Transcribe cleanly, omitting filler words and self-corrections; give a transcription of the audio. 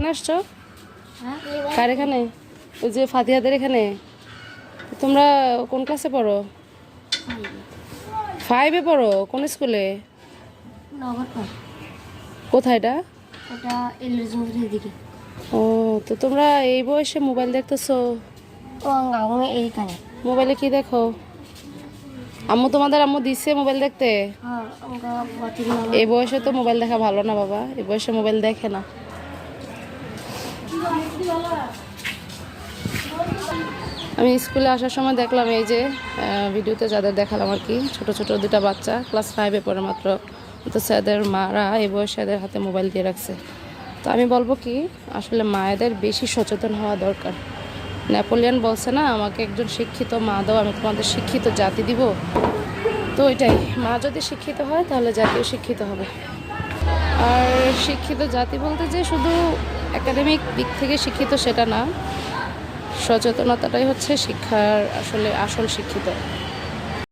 এখানে আসছো? কার এখানে? ওই যে ফাতিহাদের এখানে। তোমরা কোন ক্লাসে পড়ো? 5-এ পড়ো? কোন স্কুলে? কোথায় এটা? ও, তো তোমরা এই বয়সে মোবাইল দেখতেছো? মোবাইলে কি দেখো? আম্মু দিচ্ছে মোবাইল দেখতে? এই বয়সে তো মোবাইল দেখা ভালো না বাবা, এই বয়সে মোবাইল দেখে না। আমি স্কুলে আসার সময় দেখলাম এই যে ভিডিওতে যাদের দেখালাম আর কি, ছোট ছোট দুটা বাচ্চা ক্লাস 5-এ পড়ে মাত্র, তো স্যারদের মারা এই বয়সে এদের হাতে মোবাইল দিয়ে রাখছে। তো আমি বলবো কি, আসলে মায়েদের বেশি সচেতন হওয়া দরকার। নেপোলিয়ন বলছে না, আমাকে একজন শিক্ষিত মা দাও, আমি তোমাদের শিক্ষিত জাতি দিব। তো ওইটাই, মা যদি শিক্ষিত হয় তাহলে জাতিও শিক্ষিত হবে। আর শিক্ষিত জাতি বলতে যে শুধু একাডেমিক দিক থেকে শিক্ষিত সেটা না, সচেতনতাটাই হচ্ছে শিক্ষার আসলে আসল শিক্ষিত।